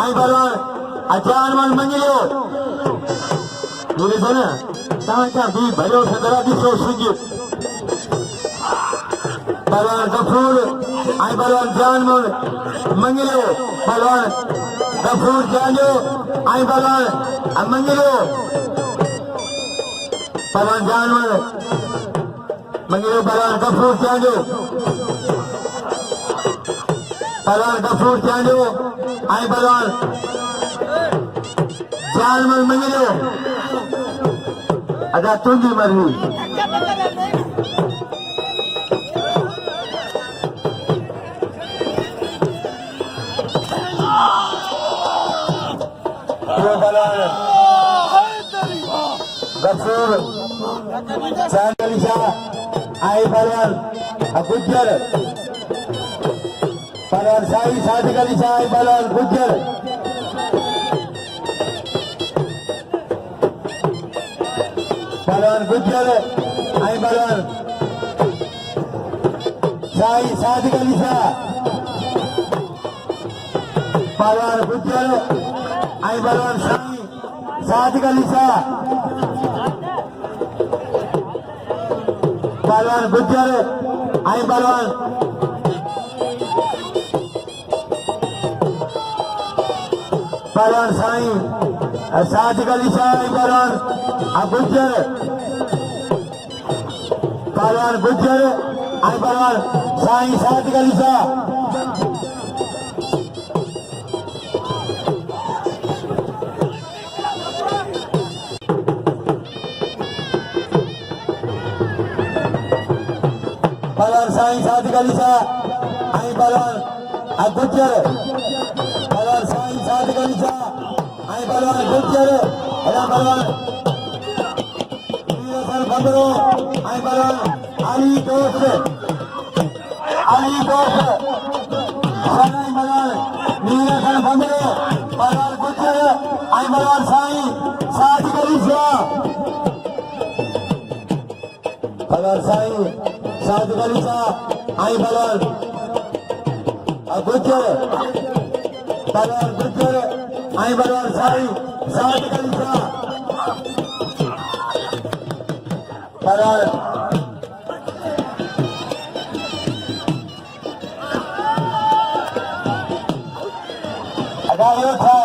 आई बलवान अचान मन मंगियो मेरे बना तांचा भी भरो सदरा दिसो सुजियो बलवान गफूर आई बलवान जान मन मंगियो बलवान गफूर जानो आई बलवान मंगियो बलवान जान मन मंगियो बलवान गफूर जानो बलवान गफूर जानो आई बलवान जान मन मंगियो अदा तुंगी मरवी गफूर चांदलिशा आई बलवान गुज्जर बलवान साई सादिक अली शाह आई बलवान गुज्जर बलवान गुज्जर आई बलवान साई सादिक अली शाह बलवान गुज्जर आई बलवान साई सादिक अली शाह बलवान गुज्जर आई बलवान बलवान साई सादिक अली शाह आई बलवान गुज्जर बलवान गुज्जर आई बलवान साई सादिक अली शाह बलवान साई सादिक अली शाह आई बलवान गुज्जर बलवान साई सादिक अली शाह आई बलवान गुज्जर बलवान बंदरो आई बलवान अली दोस्त सनाई बलवान नीलखन बंदरो बलवान गुज्जर आई बलवान साई सादिक अली शाह बलवान साई सादिक अली शाह आई बलवान गुज्जर बलवान गुज्जर आई बलवान साई सादिक अली शाह बलवान अगायो था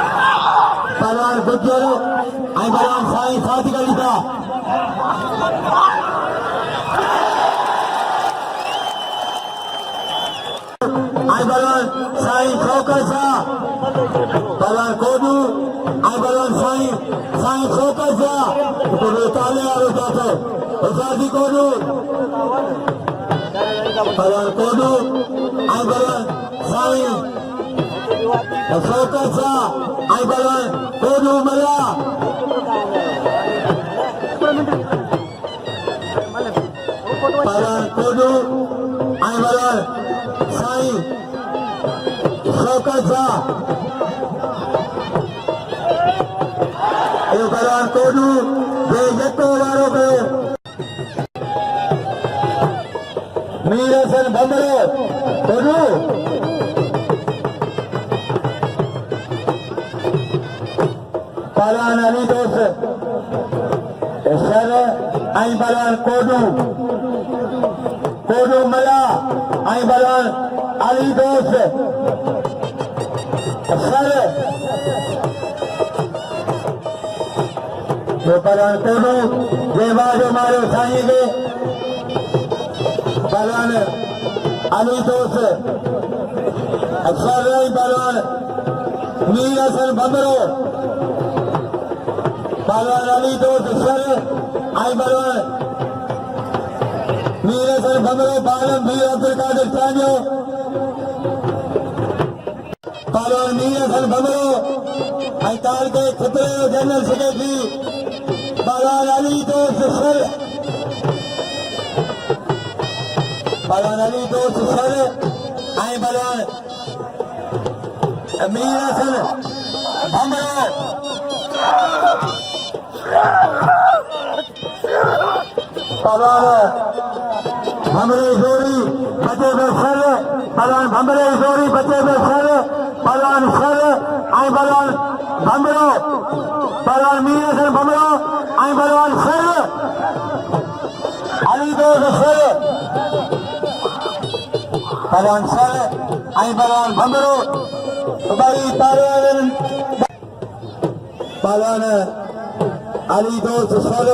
बलवान गुज्जर आई बलवान साई सादिक अली शाह आई बलवान साई शौकत शाह बलवान कोडू आई बलवान साई शौकत शाह तो ताले आ रहा था उसादी कोडू बलवान कोडू आई बलवान साई शौकत शाह आई बलवान कोडू मला बलवान कोडू आई बलवान साई शौकत शाह बलवान कोडू बेजतो वारों को मीर हसन बंदरो कोडू बलवान अली दोस्त सर आई बलवान कोडू मला आई बलवान अली दोस्त सर जो बलवान कोडू देवा जो मारो साई के बलवान अली दोस्त सर आई बलवान मीर हसन बंदरो बलवान अली दोस्त सर आई बलवान मीर हसन बंदरो बालम मीर अब्दुल कादिर चांजो बलवान मीर हसन बंदरो आई ताल के खतरे जनरल सेक्रेटरी बलवान अली दोस्त सर बलवान अली दोस्त सर आई बलवान मीर हसन बंदरो बलवान भंबरे जोड़ी बचे पे सर पहलवान भंबरे जोड़ी बचे पे सर पहलवान सर आई पहलवान भंबरो पहलवान मीर सर भंबरो आई पहलवान सर अली दोस्त सर पहलवान सर आई पहलवान भंबरो भाई पहलवान पहलवान अली दोस्त सर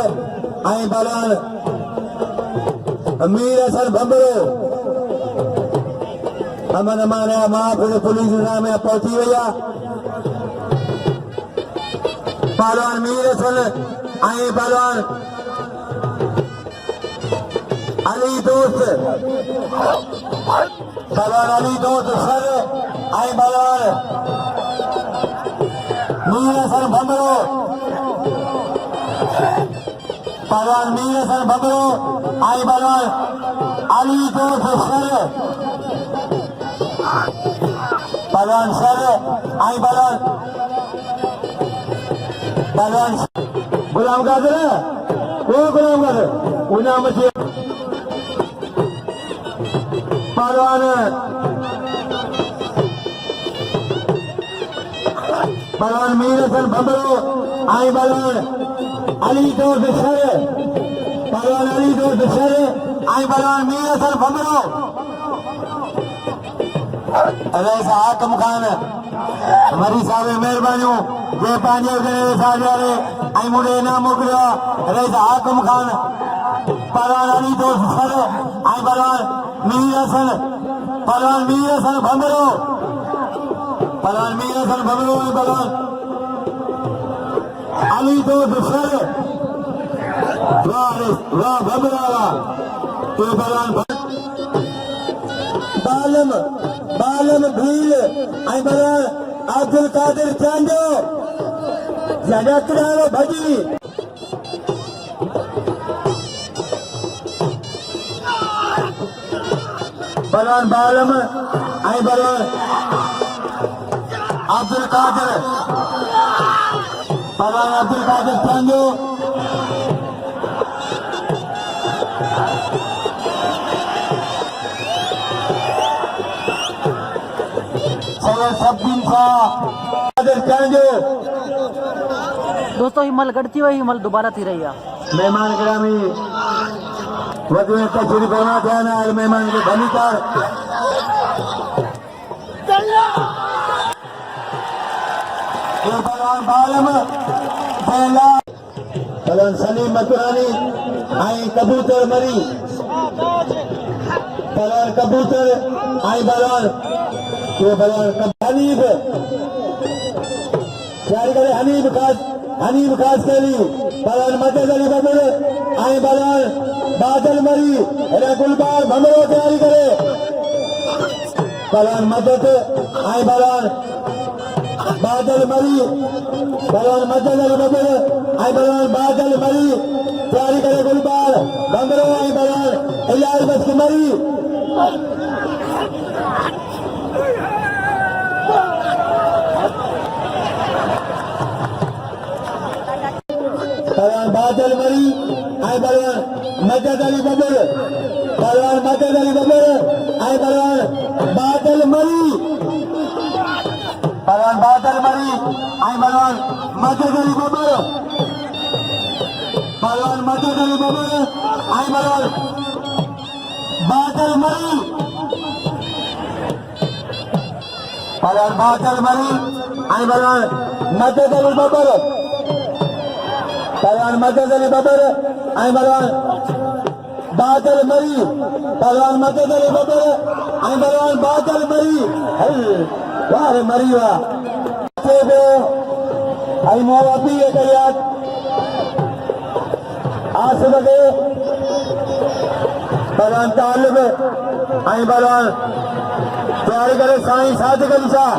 आई पहलवान मीर हसन भंबरो अमन माने महापुर पुलिस में पहुंची भैया पहलवान मीर हसन आई पहलवान अली दोस्त पहलवान अली दोस्त सर आई पहलवान मीर हसन भंबरो पहलवान मीर हसन भंबरो आई पहलवान अली दोस्त सर पहलवान सर आई पहलवान गुलाम कादर वो गुलाम कादर उन्हें मचे पहलवान पहलवान मीर हसन भंबरो आई पहलवान अली दोस्त सर पहलवान अली दोस्त सर आई पहलवान मीर हसन भंबरो अरे हाकम खान मरी साहब मेहरबानियों जे पंहिंजे साझारे ऐं मुंडे इनाम मोकिलियो अरे हाकम खान पहलवान अली दोस्त सर ऐं पहलवान मीर हसन भंबरो पहलवान मीर हसन भंबरो ऐं पहलवान अली दोस्त सर वाह वाह भंबरा वाह तो पहलवान बालम भील ऐं पहलवान अब्दुल कादिर चांजो जगतराव भजी पहलवान बालम ऐं पहलवान अब्दुल कादिर चांजो दोस्तों हिमल गढ़ती हुई हिमल दोबारा थी रही है मेहमान गिरामी वधू कचेरी बना थे मेहमान के भलीकार पहलवान सलीम मथुरानी आई कबूतर मरी पहलवान कबूतर आई पहलवान हनीफ तैयारी करे हनीफ खास करी पहलवान मदद अली बबुल आई पहलवान बादल मरी गुलबार भंबरो तैयारी करे पहलवान मदद आई पहलवान बादल मरी पहलवान मदद अली बबुल आई पहलवान बादल मरी तैयारी करे गुलबार भंबरो आई पहलवान इलाज बस की मरी पहलवान बादल मरी आई पहलवान मदद अली बबुल पहलवान मदद अली बबुल आई पहलवान बादल मरी पहलवान बादल मरी आई पहलवान मदद अली बबुल पहलवान मदद अली बबुल आई पहलवान बादल मरी पहलवान बादल मरी आई पहलवान मदद अली बबुल पहलवान मदद अली बबर आई पहलवान बादल मरी पहलवान मदद अली बबर आई पहलवान बादल मरी वाह मरी वाह आई मोहब्बती है करियात आसिफ के पहलवान तालिब आई पहलवान तैयारी करे साईं सादिक अली शाह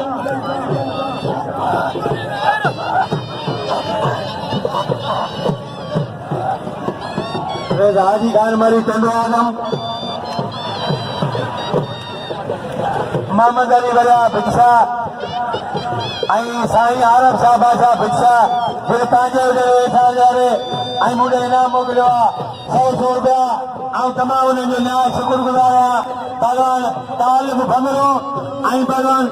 हाजी खान मरी चंदो आजम मोहम्मद अली वरा भिक्षा साईं आरब साहब बादशाह भिक्षा फिर पंहिंजे वेठा मुंडे इनाम मोकिलियो आहे 100 रुपया ऐं तमामु उन्हनि जो न्याय शुक्रगुज़ार आहियां। पहलवान तालिब भमरो ऐं पहलवान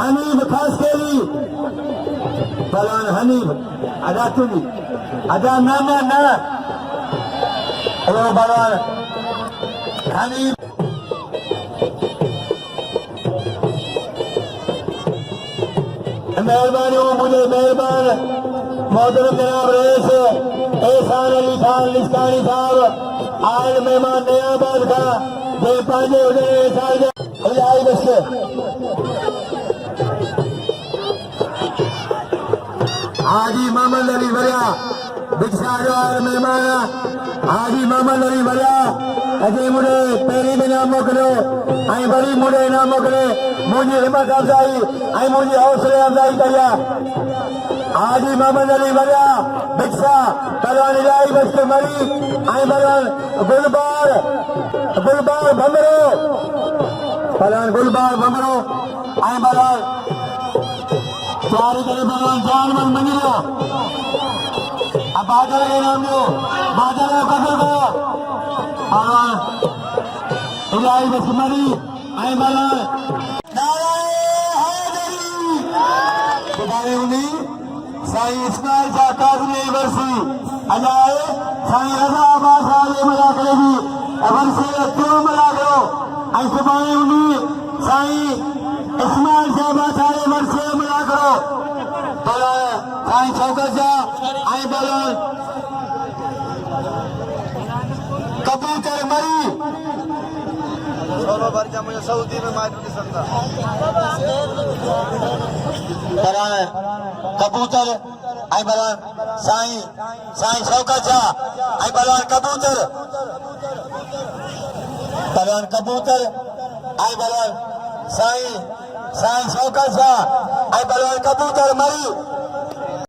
हनीफ खासकेली पहलवान हनीफ अदा तुझी अदा न न न अगो पहलवान हनीफ मेहरबानी मुझे मेहरबान मोहतरम जनाब रईस एहसान अली खान लिस्कानी साहब आयल मेहमान नयाबाद का जे पंहिंजे हुनर साल जा इलाही बस हाजी मोहम्मद अली वरिया भिक्षा जो आयल मेहमान हाजी मोहम्मद अली वरिया अॼु मुझे पहिरीं बि इनाम मोकिलियो ऐं वरी मुझे इनाम मोकिले मुंहिंजी हिमत अफ़ज़ाई ऐं मुंहिंजी हौसले अफ़ज़ाई कई आहे। हाजी मोहम्मद अली वरिया भिक्षा पहलवान इलाही बख्श मरी ऐं पहलवान गुलबार भमरो पहलवान गुलबार भमरो ऐं पहलवान तैयारी करे पहलवान जानवर मंझियो अब बादल के नाम जो बादल को कदर करो पहलवान इलाही बख्श मरी ऐं पहलवान साईं इस्माइल शाह काज़मी वर्सी अजाए साईं रज़ा अब्बास साहब मुलाक़े जी वर्सी क्यों मुलाक़ो ऐं सुभाणे उन्ही साईं इस्माइल शाह साहब वर्सी मुलाक़ो साईं शौकत शाह ऐं पहलवान कबूतर मरी मुझे सऊदी में माइक नहीं सकता कबूतर ऐं पहलवान साईं शौकत शाह ऐं पहलवान कबूतर ऐं पहलवान साईं शौकत शाह ऐं पहलवान कबूतर मरी